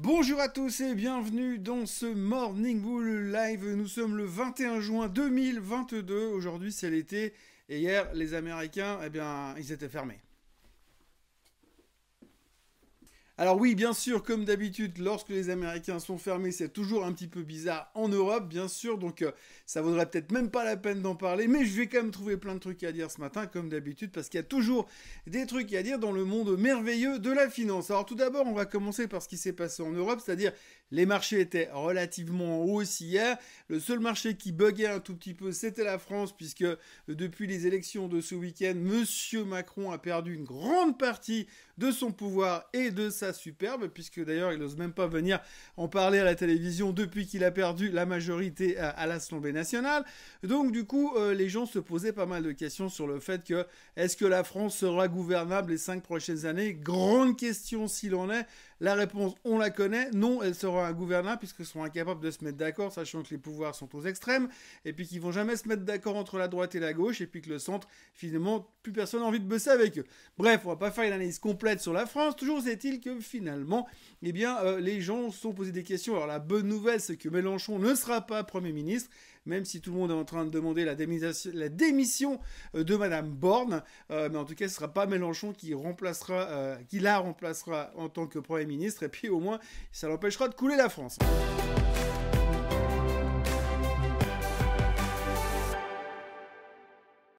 Bonjour à tous et bienvenue dans ce Morning Bull Live. Nous sommes le 21 juin 2022. Aujourd'hui c'est l'été et hier les Américains, ils étaient fermés. Alors oui, bien sûr, comme d'habitude, lorsque les Américains sont fermés, c'est toujours un petit peu bizarre en Europe, bien sûr, donc ça vaudrait peut-être même pas la peine d'en parler, mais je vais quand même trouver plein de trucs à dire ce matin, comme d'habitude, parce qu'il y a toujours des trucs à dire dans le monde merveilleux de la finance. Alors tout d'abord, on va commencer par ce qui s'est passé en Europe, c'est-à-dire les marchés étaient relativement en hausse hier. Le seul marché qui buguait un tout petit peu, c'était la France, puisque depuis les élections de ce week-end, Monsieur Macron a perdu une grande partie de son pouvoir et de sa superbe, puisque d'ailleurs il n'ose même pas venir en parler à la télévision depuis qu'il a perdu la majorité à l'Assemblée nationale. Donc du coup, les gens se posaient pas mal de questions sur le fait que est-ce que la France sera gouvernable les 5 prochaines années? Grande question s'il en est. La réponse, on la connaît. Non, elle sera ingouvernable puisqu'ils seront incapables de se mettre d'accord, sachant que les pouvoirs sont aux extrêmes, et puis qu'ils vont jamais se mettre d'accord entre la droite et la gauche, et puis que le centre, finalement, plus personne n'a envie de bosser avec eux. Bref, on va pas faire une analyse complète sur la France. Toujours est-il que finalement, les gens se sont posés des questions. Alors la bonne nouvelle, c'est que Mélenchon ne sera pas Premier ministre, même si tout le monde est en train de demander la démission de Madame Borne. Mais en tout cas, ce ne sera pas Mélenchon qui la remplacera en tant que Premier ministre. Et puis au moins, ça l'empêchera de couler la France.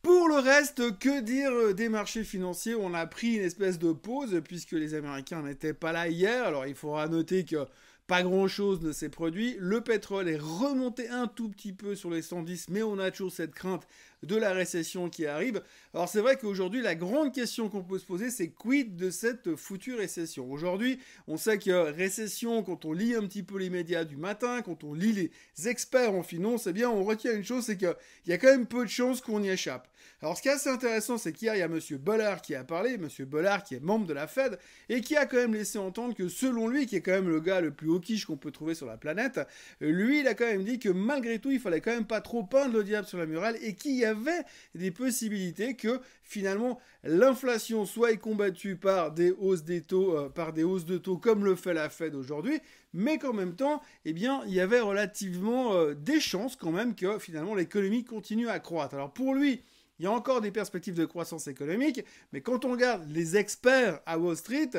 Pour le reste, que dire des marchés financiers? On a pris une espèce de pause puisque les Américains n'étaient pas là hier. Alors il faudra noter que pas grand-chose ne s'est produit. Le pétrole est remonté un tout petit peu sur les 110, mais on a toujours cette crainte de la récession qui arrive. Alors c'est vrai qu'aujourd'hui, la grande question qu'on peut se poser, c'est quid de cette foutue récession? Aujourd'hui, on sait que récession, quand on lit un petit peu les médias du matin, quand on lit les experts en finance, on retient une chose, c'est qu'il y a quand même peu de chances qu'on y échappe. Alors ce qui est assez intéressant, c'est qu'hier, il y a Monsieur Bollard qui a parlé, Monsieur Bollard qui est membre de la Fed, et qui a quand même laissé entendre que selon lui, qui est quand même le gars le plus haut quiche qu'on peut trouver sur la planète, lui, il a quand même dit que malgré tout, il fallait quand même pas trop peindre le diable sur la muraille, et qu'il y avait des possibilités que finalement l'inflation soit combattue par des hausses des taux, par des hausses de taux comme le fait la Fed aujourd'hui, mais qu'en même temps, il y avait relativement des chances quand même que finalement l'économie continue à croître. Alors pour lui, il y a encore des perspectives de croissance économique, mais quand on regarde les experts à Wall Street,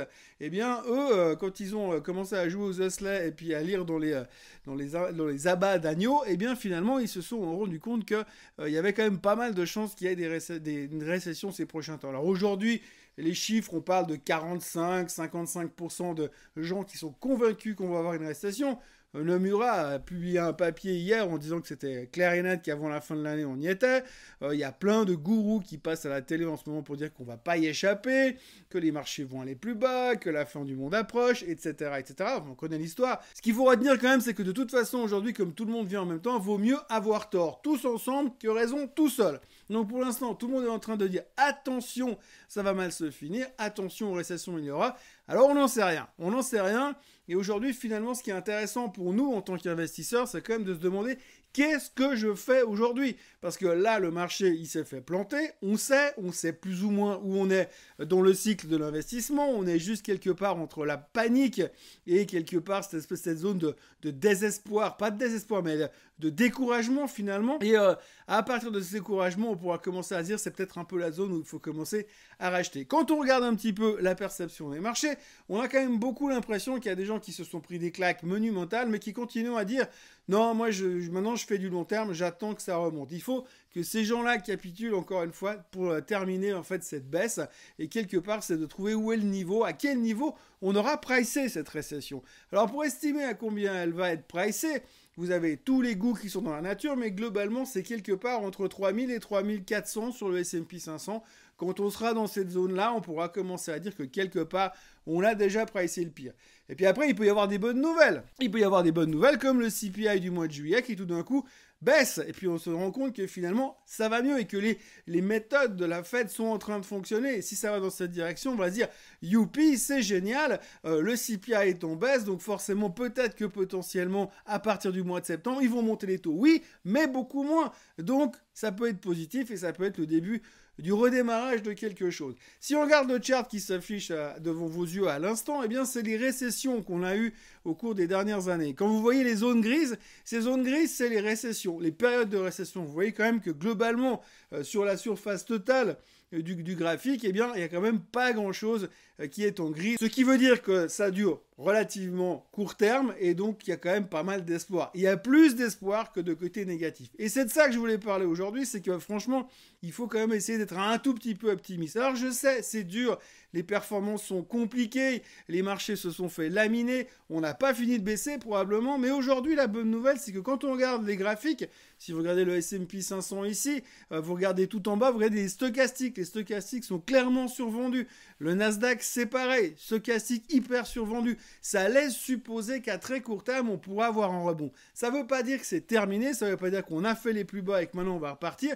eux, quand ils ont commencé à jouer aux osselets et puis à lire dans les abats d'agneaux, finalement, ils se sont rendus compte qu'il y avait quand même pas mal de chances qu'il y ait une récession ces prochains temps. Alors aujourd'hui, les chiffres, on parle de 45-55% de gens qui sont convaincus qu'on va avoir une récession. Nomura a publié un papier hier en disant que c'était clair et net qu'avant la fin de l'année, on y était. Il y a plein de gourous qui passent à la télé en ce moment pour dire qu'on va pas y échapper, que les marchés vont aller plus bas, que la fin du monde approche, etc., etc. On connaît l'histoire. Ce qu'il faut retenir quand même, c'est que de toute façon, aujourd'hui, comme tout le monde vient en même temps, vaut mieux avoir tort tous ensemble que raison tout seul. Donc pour l'instant, tout le monde est en train de dire attention, ça va mal se finir, attention aux récessions, il y aura. Alors on n'en sait rien. On n'en sait rien. Et aujourd'hui, finalement, ce qui est intéressant pour nous en tant qu'investisseurs, c'est quand même de se demander qu'est-ce que je fais aujourd'hui? Parce que là, le marché, il s'est fait planter. On sait plus ou moins où on est dans le cycle de l'investissement. On est juste quelque part entre la panique et quelque part cette zone de désespoir. Pas de désespoir, mais de découragement finalement. Et à partir de ce découragement, on pourra commencer à dire c'est peut-être un peu la zone où il faut commencer à racheter. Quand on regarde un petit peu la perception des marchés, on a quand même beaucoup l'impression qu'il y a des gens qui se sont pris des claques monumentales, mais qui continuent à dire non, moi maintenant je fais du long terme, j'attends que ça remonte. Il faut que ces gens-là capitulent encore une fois pour terminer en fait cette baisse. Et quelque part, c'est de trouver où est le niveau, à quel niveau on aura pricé cette récession. Alors pour estimer à combien elle va être pricée, vous avez tous les goûts qui sont dans la nature, mais globalement, c'est quelque part entre 3000 et 3400 sur le S&P 500. Quand on sera dans cette zone-là, on pourra commencer à dire que quelque part, on a déjà pricé le pire. Et puis après, il peut y avoir des bonnes nouvelles. Il peut y avoir des bonnes nouvelles comme le CPI du mois de juillet qui tout d'un coup baisse. Et puis on se rend compte que finalement, ça va mieux et que les méthodes de la Fed sont en train de fonctionner. Et si ça va dans cette direction, on va se dire, youpi, c'est génial, le CPI est en baisse, donc forcément, peut-être que potentiellement, à partir du mois de septembre, ils vont monter les taux. Oui, mais beaucoup moins. Donc, ça peut être positif et ça peut être le début du redémarrage de quelque chose. Si on regarde le chart qui s'affiche devant vos yeux à l'instant, eh bien c'est les récessions qu'on a eues au cours des dernières années. Quand vous voyez les zones grises, ces zones grises, c'est les récessions, les périodes de récession. Vous voyez quand même que globalement, sur la surface totale du graphique, eh bien, il n'y a quand même pas grand-chose qui est en gris. Ce qui veut dire que ça dure relativement court terme et donc il y a quand même pas mal d'espoir. Il y a plus d'espoir que de côté négatif. Et c'est de ça que je voulais parler aujourd'hui, c'est que franchement, il faut quand même essayer d'être un tout petit peu optimiste. Alors je sais, c'est dur, les performances sont compliquées, les marchés se sont fait laminer, on n'a pas fini de baisser probablement, mais aujourd'hui la bonne nouvelle c'est que quand on regarde les graphiques, si vous regardez le S&P 500 ici, vous regardez tout en bas, vous regardez les stochastiques sont clairement survendus. Le Nasdaq c'est pareil, stochastique hyper survendu. Ça laisse supposer qu'à très court terme on pourra avoir un rebond. Ça ne veut pas dire que c'est terminé, ça ne veut pas dire qu'on a fait les plus bas et que maintenant on va repartir.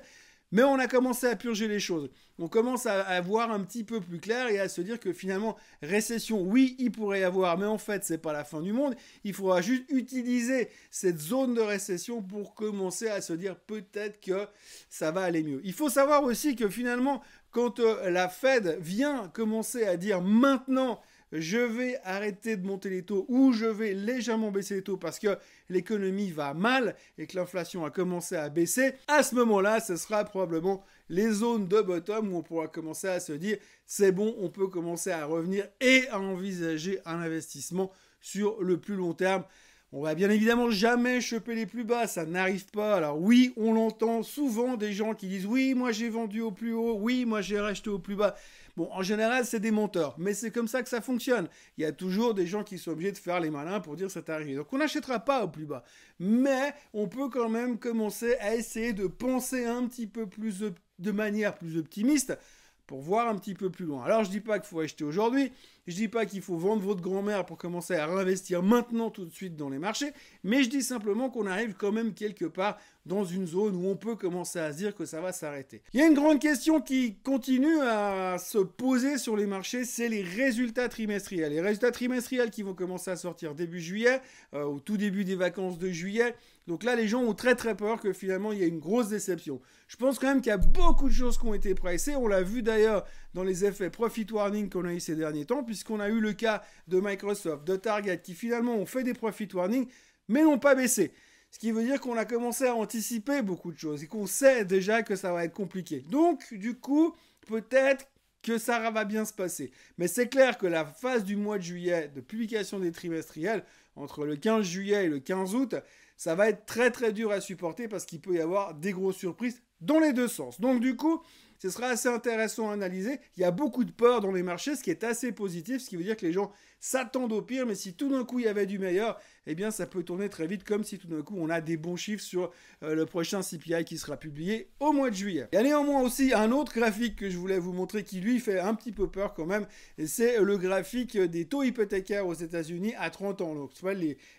Mais on a commencé à purger les choses. On commence à voir un petit peu plus clair et à se dire que finalement, récession, oui, il pourrait y avoir, mais en fait, c'est pas la fin du monde. Il faudra juste utiliser cette zone de récession pour commencer à se dire peut-être que ça va aller mieux. Il faut savoir aussi que finalement, quand la Fed vient commencer à dire maintenant, je vais arrêter de monter les taux ou je vais légèrement baisser les taux parce que l'économie va mal et que l'inflation a commencé à baisser, à ce moment-là, ce sera probablement les zones de bottom où on pourra commencer à se dire c'est bon, on peut commencer à revenir et à envisager un investissement sur le plus long terme. On va bien évidemment jamais choper les plus bas, ça n'arrive pas. Alors oui, on l'entend souvent des gens qui disent oui, moi j'ai vendu au plus haut, oui, moi j'ai racheté au plus bas. Bon, en général, c'est des menteurs, mais c'est comme ça que ça fonctionne. Il y a toujours des gens qui sont obligés de faire les malins pour dire c'est arrivé. Donc on n'achètera pas au plus bas, mais on peut quand même commencer à essayer de penser un petit peu plus de manière plus optimiste pour voir un petit peu plus loin. Alors je dis pas qu'il faut acheter aujourd'hui, je dis pas qu'il faut vendre votre grand-mère pour commencer à réinvestir maintenant tout de suite dans les marchés, mais je dis simplement qu'on arrive quand même quelque part dans une zone où on peut commencer à se dire que ça va s'arrêter. Il y a une grande question qui continue à se poser sur les marchés, c'est les résultats trimestriels. Les résultats trimestriels qui vont commencer à sortir début juillet, au tout début des vacances de juillet. Donc là, les gens ont très très peur que finalement il y ait une grosse déception. Je pense quand même qu'il y a beaucoup de choses qui ont été pricées. On l'a vu d'ailleurs dans les effets profit warning qu'on a eu ces derniers temps, puisqu'on a eu le cas de Microsoft, de Target, qui finalement ont fait des profit warning, mais n'ont pas baissé. Ce qui veut dire qu'on a commencé à anticiper beaucoup de choses et qu'on sait déjà que ça va être compliqué. Donc, du coup, peut-être que ça va bien se passer. Mais c'est clair que la phase du mois de juillet de publication des trimestriels, entre le 15 juillet et le 15 août, ça va être très très dur à supporter parce qu'il peut y avoir des grosses surprises dans les deux sens. Donc du coup, ce sera assez intéressant à analyser. Il y a beaucoup de peur dans les marchés, ce qui est assez positif, ce qui veut dire que les gens s'attendent au pire, mais si tout d'un coup il y avait du meilleur, eh bien ça peut tourner très vite, comme si tout d'un coup on a des bons chiffres sur le prochain CPI qui sera publié au mois de juillet. Il y a néanmoins aussi un autre graphique que je voulais vous montrer qui lui fait un petit peu peur quand même, et c'est le graphique des taux hypothécaires aux États-Unis à 30 ans. Donc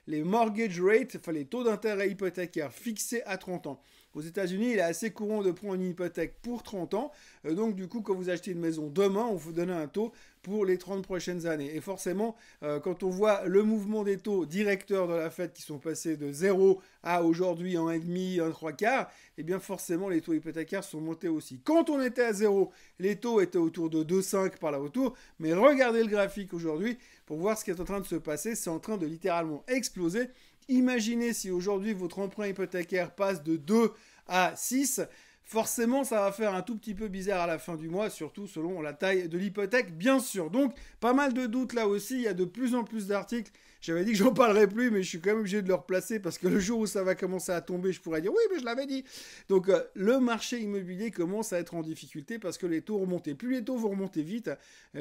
les mortgage rates, enfin les taux d'intérêt hypothécaires fixés à 30 ans. Aux États-Unis, il est assez courant de prendre une hypothèque pour 30 ans. Donc, du coup, quand vous achetez une maison demain, on vous donne un taux pour les 30 prochaines années. Et forcément, quand on voit le mouvement des taux directeurs de la Fed qui sont passés de 0 à aujourd'hui 1,5, 1 3 quarts, eh bien, forcément, les taux hypothécaires sont montés aussi. Quand on était à 0, les taux étaient autour de 2,5 par là autour. Mais regardez le graphique aujourd'hui pour voir ce qui est en train de se passer. C'est en train de littéralement exploser. Imaginez si aujourd'hui votre emprunt hypothécaire passe de 2 à 6, forcément ça va faire un tout petit peu bizarre à la fin du mois, surtout selon la taille de l'hypothèque, bien sûr. Donc pas mal de doutes là aussi, il y a de plus en plus d'articles. J'avais dit que j'en parlerais plus, mais je suis quand même obligé de le replacer parce que le jour où ça va commencer à tomber, je pourrais dire oui, mais je l'avais dit. Donc le marché immobilier commence à être en difficulté parce que les taux remontent. Plus les taux vont remonter vite,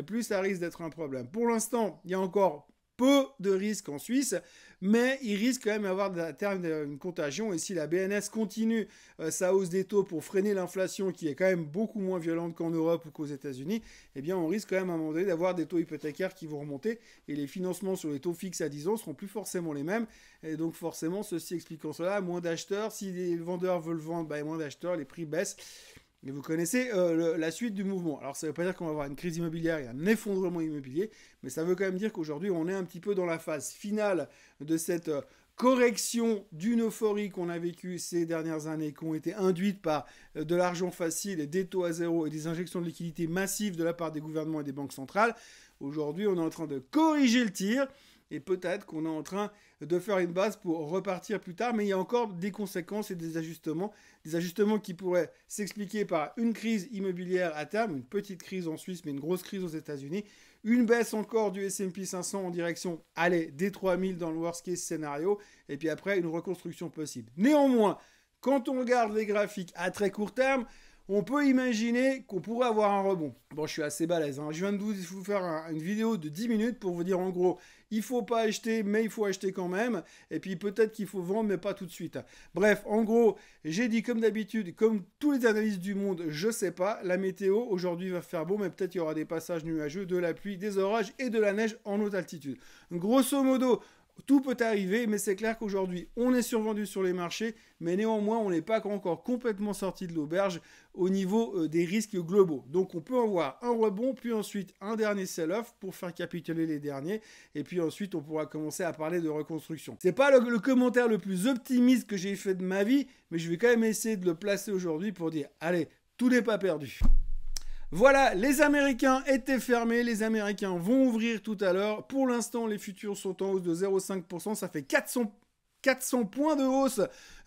plus ça risque d'être un problème. Pour l'instant, il y a encore peu de risques en Suisse, mais il risque quand même d'avoir à terme une contagion. Et si la BNS continue sa hausse des taux pour freiner l'inflation, qui est quand même beaucoup moins violente qu'en Europe ou qu'aux États-Unis, eh bien on risque quand même à un moment donné d'avoir des taux hypothécaires qui vont remonter et les financements sur les taux fixes à 10 ans seront plus forcément les mêmes. Et donc forcément, ceci expliquant cela, moins d'acheteurs. Si les vendeurs veulent vendre, bah, moins d'acheteurs, les prix baissent. Et vous connaissez la suite du mouvement. Alors ça ne veut pas dire qu'on va avoir une crise immobilière et un effondrement immobilier, mais ça veut quand même dire qu'aujourd'hui on est un petit peu dans la phase finale de cette correction d'une euphorie qu'on a vécue ces dernières années, qui ont été induites par de l'argent facile et des taux à zéro et des injections de liquidités massives de la part des gouvernements et des banques centrales. Aujourd'hui, on est en train de corriger le tir et peut-être qu'on est en train de faire une base pour repartir plus tard, mais il y a encore des conséquences et des ajustements qui pourraient s'expliquer par une crise immobilière à terme, une petite crise en Suisse, mais une grosse crise aux États-Unis, une baisse encore du S&P 500 en direction, allez, des 3000 dans le worst case scénario, et puis après une reconstruction possible. Néanmoins, quand on regarde les graphiques à très court terme, on peut imaginer qu'on pourrait avoir un rebond. Bon, je suis assez balèze, hein. Je viens de vous faire une vidéo de 10 minutes pour vous dire en gros, il ne faut pas acheter, mais il faut acheter quand même. Et puis peut-être qu'il faut vendre, mais pas tout de suite. Bref, en gros, j'ai dit comme d'habitude, comme tous les analystes du monde, je ne sais pas, la météo aujourd'hui va faire beau, mais peut-être il y aura des passages nuageux, de la pluie, des orages et de la neige en haute altitude. Grosso modo, tout peut arriver, mais c'est clair qu'aujourd'hui, on est survendu sur les marchés, mais néanmoins, on n'est pas encore complètement sorti de l'auberge au niveau des risques globaux. Donc, on peut avoir un rebond, puis ensuite un dernier sell-off pour faire capituler les derniers, et puis ensuite, on pourra commencer à parler de reconstruction. C'est pas le commentaire le plus optimiste que j'ai fait de ma vie, mais je vais quand même essayer de le placer aujourd'hui pour dire, allez, tout n'est pas perdu. Voilà, les Américains étaient fermés, les Américains vont ouvrir tout à l'heure. Pour l'instant, les futurs sont en hausse de 0,5%, ça fait 400 points de hausse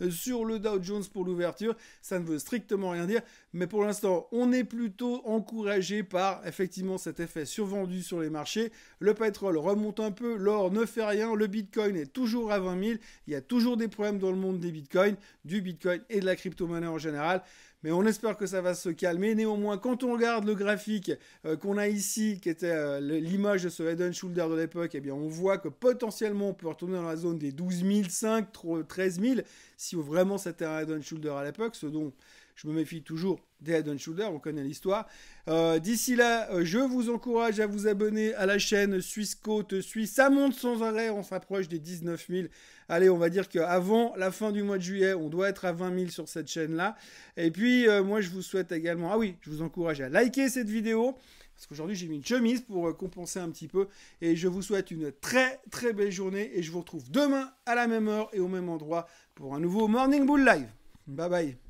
sur le Dow Jones pour l'ouverture. Ça ne veut strictement rien dire, mais pour l'instant, on est plutôt encouragé par effectivement cet effet survendu sur les marchés. Le pétrole remonte un peu, l'or ne fait rien, le Bitcoin est toujours à 20 000. Il y a toujours des problèmes dans le monde des Bitcoins, du Bitcoin et de la crypto-monnaie en général. Mais on espère que ça va se calmer. Néanmoins, quand on regarde le graphique qu'on a ici, qui était l'image de ce Head & Shoulder de l'époque, eh bien, on voit que potentiellement, on peut retourner dans la zone des 12 500, 13 000, si vraiment c'était un Head & Shoulder à l'époque, ce dont je me méfie toujours des Head & Shoulder, on connaît l'histoire. D'ici là, je vous encourage à vous abonner à la chaîne Suisse Côte Suisse. Ça monte sans arrêt, on s'approche des 19 000. Allez, on va dire qu'avant la fin du mois de juillet, on doit être à 20 000 sur cette chaîne-là. Et puis, moi, je vous souhaite également... Ah oui, je vous encourage à liker cette vidéo, parce qu'aujourd'hui, j'ai mis une chemise pour compenser un petit peu. Et je vous souhaite une très, très belle journée. Et je vous retrouve demain à la même heure et au même endroit pour un nouveau Morning Bull Live. Bye bye.